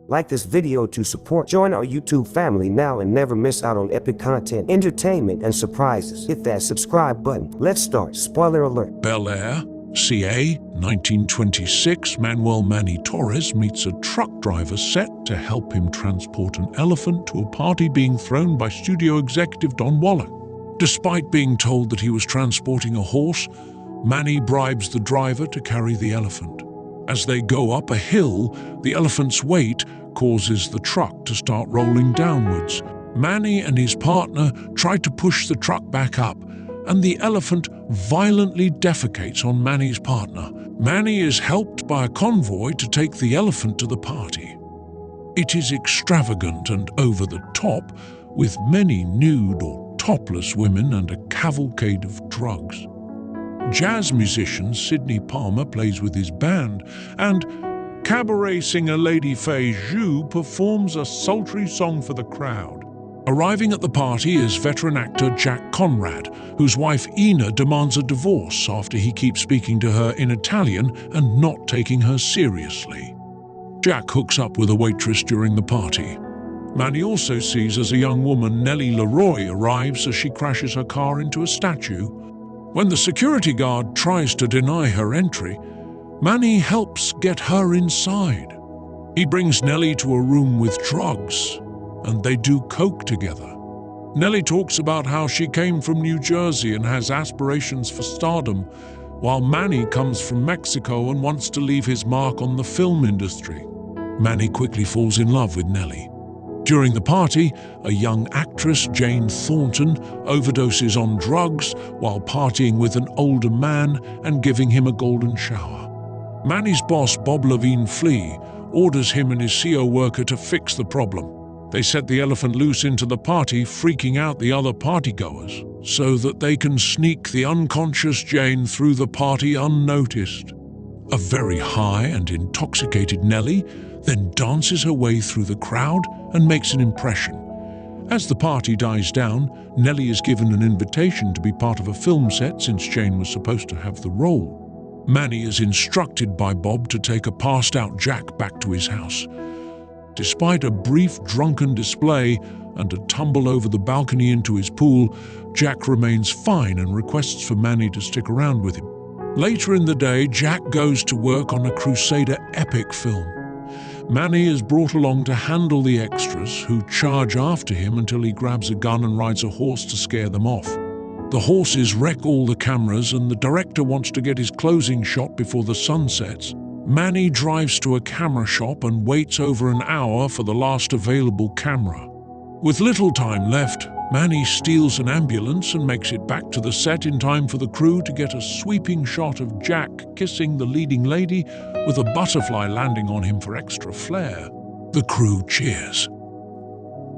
Like this video to support. Join our YouTube family now and never miss out on epic content, entertainment, and surprises. Hit that subscribe button. Let's start. Spoiler alert. Bel Air, CA, 1926, Manuel Manny Torres meets a truck driver set to help him transport an elephant to a party being thrown by studio executive Don Wallach. Despite being told that he was transporting a horse, Manny bribes the driver to carry the elephant. As they go up a hill, the elephant's weight causes the truck to start rolling downwards. Manny and his partner try to push the truck back up, and the elephant violently defecates on Manny's partner. Manny is helped by a convoy to take the elephant to the party. It is extravagant and over the top, with many nude or topless women and a cavalcade of drugs. Jazz musician Sidney Palmer plays with his band, and cabaret singer Lady Fei Zhu performs a sultry song for the crowd. Arriving at the party is veteran actor Jack Conrad, whose wife Ina demands a divorce after he keeps speaking to her in Italian and not taking her seriously. Jack hooks up with a waitress during the party. Manny also sees as a young woman Nellie Leroy arrives as she crashes her car into a statue. When the security guard tries to deny her entry, Manny helps get her inside. He brings Nellie to a room with drugs, and they do coke together. Nellie talks about how she came from New Jersey and has aspirations for stardom, while Manny comes from Mexico and wants to leave his mark on the film industry. Manny quickly falls in love with Nellie. During the party, a young actress, Jane Thornton, overdoses on drugs while partying with an older man and giving him a golden shower. Manny's boss, Bob Levine Flea, orders him and his CO worker to fix the problem. They set the elephant loose into the party, freaking out the other partygoers, so that they can sneak the unconscious Jane through the party unnoticed. A very high and intoxicated Nellie then dances her way through the crowd and makes an impression. As the party dies down, Nellie is given an invitation to be part of a film set since Jane was supposed to have the role. Manny is instructed by Bob to take a passed-out Jack back to his house. Despite a brief drunken display and a tumble over the balcony into his pool, Jack remains fine and requests for Manny to stick around with him. Later in the day, Jack goes to work on a Crusader epic film. Manny is brought along to handle the extras, who charge after him until he grabs a gun and rides a horse to scare them off. The horses wreck all the cameras, and the director wants to get his closing shot before the sun sets. Manny drives to a camera shop and waits over an hour for the last available camera. With little time left, Manny steals an ambulance and makes it back to the set in time for the crew to get a sweeping shot of Jack kissing the leading lady with a butterfly landing on him for extra flair. The crew cheers.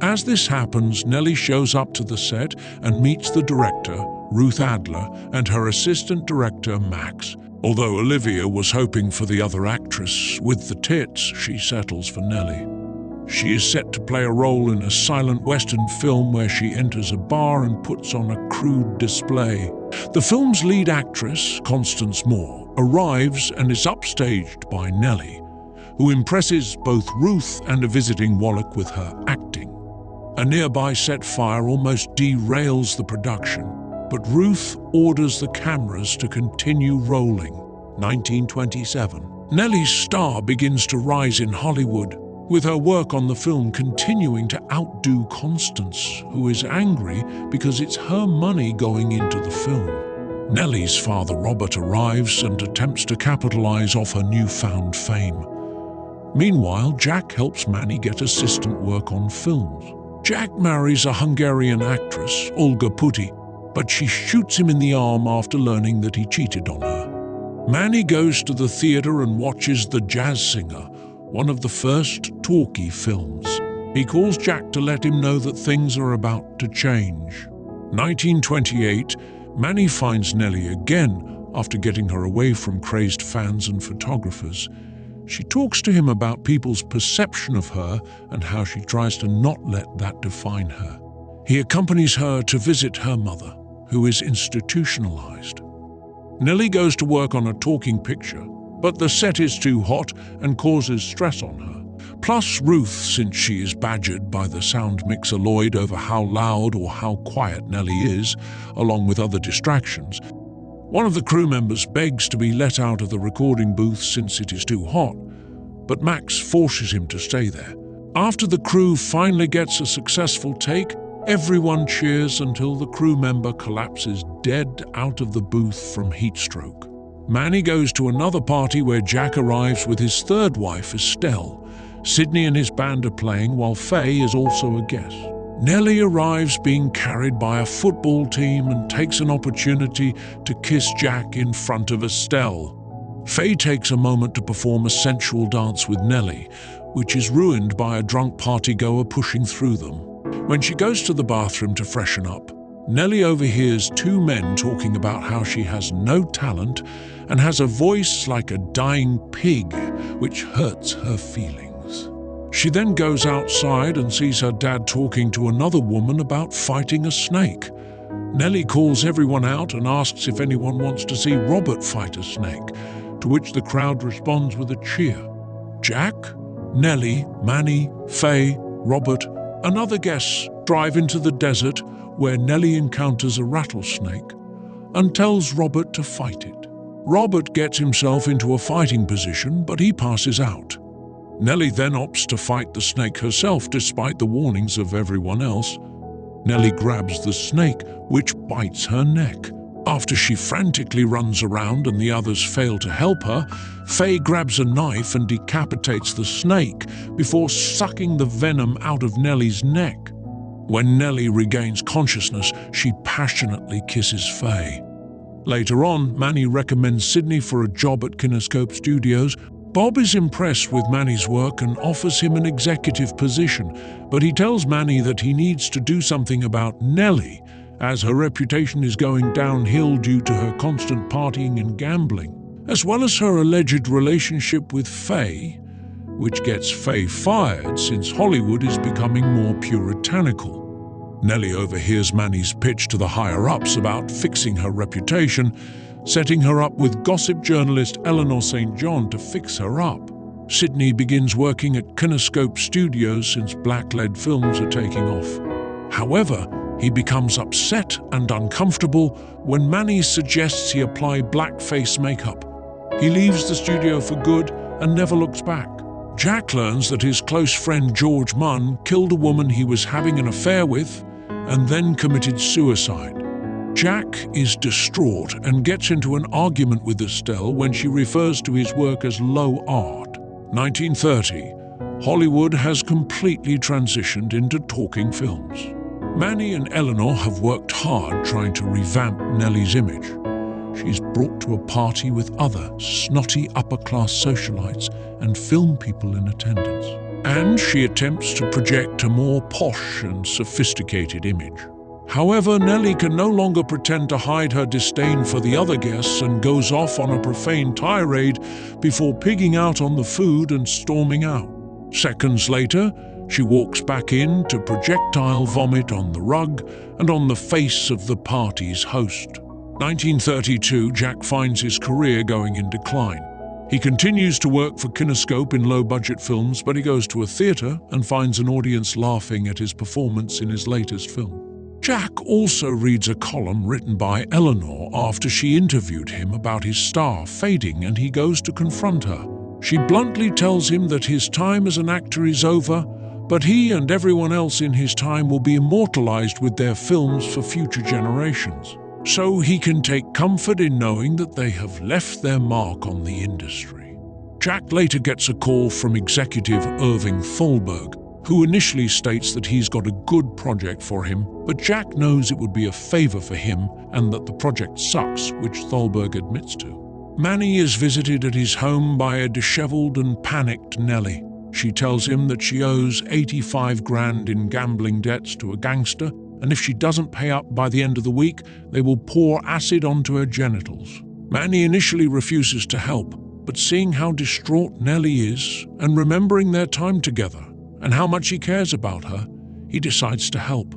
As this happens, Nellie shows up to the set and meets the director, Ruth Adler, and her assistant director, Max. Although Olivia was hoping for the other actress with the tits, she settles for Nellie. She is set to play a role in a silent Western film where she enters a bar and puts on a crude display. The film's lead actress, Constance Moore, arrives and is upstaged by Nellie, who impresses both Ruth and a visiting Wallach with her acting. A nearby set fire almost derails the production, but Ruth orders the cameras to continue rolling. 1927. Nellie's star begins to rise in Hollywood, with her work on the film continuing to outdo Constance, who is angry because it's her money going into the film. Nellie's father Robert arrives and attempts to capitalize off her newfound fame. Meanwhile, Jack helps Manny get assistant work on films. Jack marries a Hungarian actress, Olga Putti, but she shoots him in the arm after learning that he cheated on her. Manny goes to the theater and watches The Jazz Singer, one of the first talkie films. He calls Jack to let him know that things are about to change. 1928, Manny finds Nellie again after getting her away from crazed fans and photographers. She talks to him about people's perception of her and how she tries to not let that define her. He accompanies her to visit her mother, who is institutionalized. Nellie goes to work on a talking picture, but the set is too hot and causes stress on her. plus Ruth, since she is badgered by the sound mixer Lloyd over how loud or how quiet Nellie is, along with other distractions. One of the crew members begs to be let out of the recording booth since it is too hot, but Max forces him to stay there. After the crew finally gets a successful take, everyone cheers until the crew member collapses dead out of the booth from heat stroke. Manny goes to another party where Jack arrives with his third wife, Estelle. Sydney and his band are playing while Faye is also a guest. Nellie arrives being carried by a football team and takes an opportunity to kiss Jack in front of Estelle. Faye takes a moment to perform a sensual dance with Nellie, which is ruined by a drunk partygoer pushing through them. When she goes to the bathroom to freshen up, Nellie overhears two men talking about how she has no talent and has a voice like a dying pig, which hurts her feelings. She then goes outside and sees her dad talking to another woman about fighting a snake. Nellie calls everyone out and asks if anyone wants to see Robert fight a snake, to which the crowd responds with a cheer. Jack, Nellie, Manny, Faye, Robert, and other guests drive into the desert where Nellie encounters a rattlesnake and tells Robert to fight it. Robert gets himself into a fighting position, but he passes out. Nellie then opts to fight the snake herself despite the warnings of everyone else. Nellie grabs the snake, which bites her neck. After she frantically runs around and the others fail to help her, Faye grabs a knife and decapitates the snake before sucking the venom out of Nellie's neck. When Nellie regains consciousness, she passionately kisses Faye. Later on, Manny recommends Sydney for a job at Kinescope Studios. Bob is impressed with Manny's work and offers him an executive position, but he tells Manny that he needs to do something about Nellie, as her reputation is going downhill due to her constant partying and gambling, as well as her alleged relationship with Faye, which gets Faye fired since Hollywood is becoming more puritanical. Nellie overhears Manny's pitch to the higher-ups about fixing her reputation, setting her up with gossip journalist Eleanor St. John to fix her up. Sydney begins working at Kinescope Studios since black-led films are taking off. However, he becomes upset and uncomfortable when Manny suggests he apply blackface makeup. He leaves the studio for good and never looks back. Jack learns that his close friend George Munn killed a woman he was having an affair with and then committed suicide. Jack is distraught and gets into an argument with Estelle when she refers to his work as low art. 1930, Hollywood has completely transitioned into talking films. Manny and Eleanor have worked hard trying to revamp Nellie's image. She's brought to a party with other snotty upper-class socialites and film people in attendance. And she attempts to project a more posh and sophisticated image. However, Nellie can no longer pretend to hide her disdain for the other guests and goes off on a profane tirade before pigging out on the food and storming out. Seconds later, she walks back in to projectile vomit on the rug and on the face of the party's host. 1932, Jack finds his career going in decline. He continues to work for Kinescope in low-budget films, but he goes to a theatre and finds an audience laughing at his performance in his latest film. Jack also reads a column written by Eleanor after she interviewed him about his star fading, and he goes to confront her. She bluntly tells him that his time as an actor is over, but he and everyone else in his time will be immortalized with their films for future generations. So he can take comfort in knowing that they have left their mark on the industry. Jack later gets a call from executive Irving Thalberg, who initially states that he's got a good project for him, but Jack knows it would be a favor for him and that the project sucks, which Thalberg admits to. Manny is visited at his home by a disheveled and panicked Nellie. She tells him that she owes 85 grand in gambling debts to a gangster, and if she doesn't pay up by the end of the week, they will pour acid onto her genitals. Manny initially refuses to help, but seeing how distraught Nellie is, and remembering their time together, and how much he cares about her, he decides to help.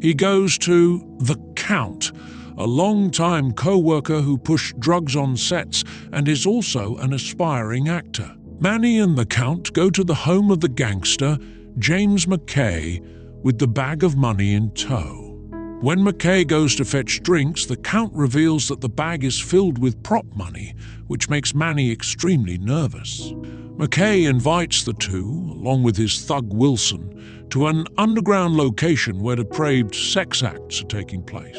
He goes to the Count, a long-time co-worker who pushed drugs on sets and is also an aspiring actor. Manny and the Count go to the home of the gangster, James McKay, with the bag of money in tow. When McKay goes to fetch drinks, the Count reveals that the bag is filled with prop money, which makes Manny extremely nervous. McKay invites the two, along with his thug Wilson, to an underground location where depraved sex acts are taking place.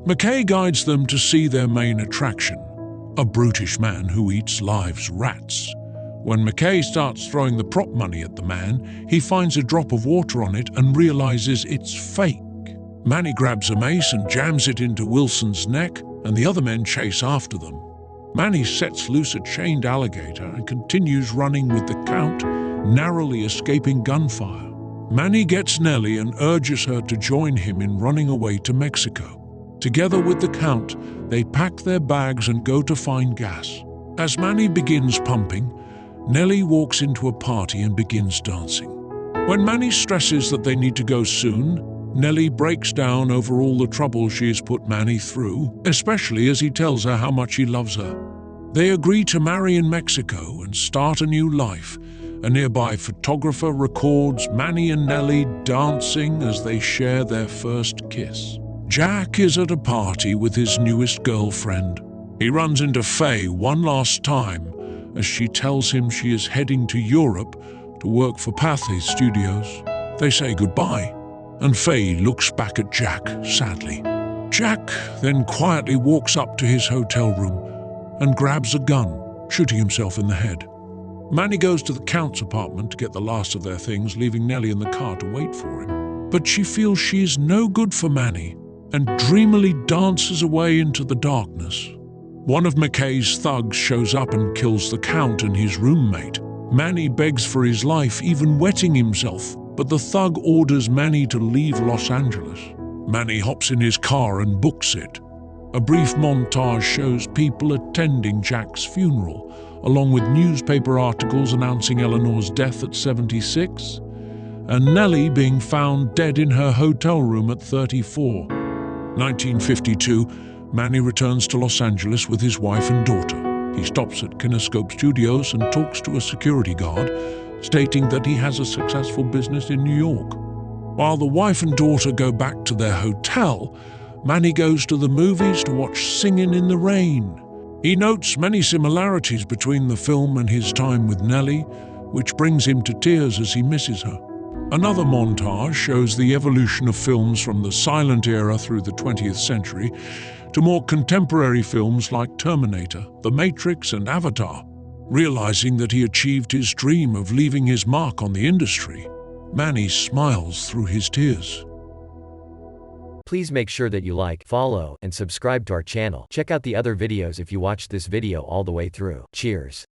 McKay guides them to see their main attraction, a brutish man who eats live rats. When McKay starts throwing the prop money at the man, he finds a drop of water on it and realizes it's fake. Manny grabs a mace and jams it into Wilson's neck, and the other men chase after them. Manny sets loose a chained alligator and continues running with the Count, narrowly escaping gunfire. Manny gets Nellie and urges her to join him in running away to Mexico. Together with the Count, they pack their bags and go to find gas. As Manny begins pumping, Nellie walks into a party and begins dancing. When Manny stresses that they need to go soon, Nellie breaks down over all the trouble she has put Manny through, especially as he tells her how much he loves her. They agree to marry in Mexico and start a new life. A nearby photographer records Manny and Nellie dancing as they share their first kiss. Jack is at a party with his newest girlfriend. He runs into Faye one last time as she tells him she is heading to Europe to work for Pathé Studios. They say goodbye, and Faye looks back at Jack sadly. Jack then quietly walks up to his hotel room and grabs a gun, shooting himself in the head. Manny goes to the Count's apartment to get the last of their things, leaving Nellie in the car to wait for him. But she feels she is no good for Manny and dreamily dances away into the darkness. One of McKay's thugs shows up and kills the Count and his roommate. Manny begs for his life, even wetting himself, but the thug orders Manny to leave Los Angeles. Manny hops in his car and books it. A brief montage shows people attending Jack's funeral, along with newspaper articles announcing Eleanor's death at 76, and Nellie being found dead in her hotel room at 34. 1952, Manny returns to Los Angeles with his wife and daughter. He stops at Kinescope Studios and talks to a security guard, stating that he has a successful business in New York. While the wife and daughter go back to their hotel, Manny goes to the movies to watch Singin' in the Rain. He notes many similarities between the film and his time with Nellie, which brings him to tears as he misses her. Another montage shows the evolution of films from the silent era through the 20th century to more contemporary films like Terminator, The Matrix, and Avatar. Realizing that he achieved his dream of leaving his mark on the industry, Manny smiles through his tears. Please make sure that you like, follow, and subscribe to our channel. Check out the other videos if you watched this video all the way through. Cheers.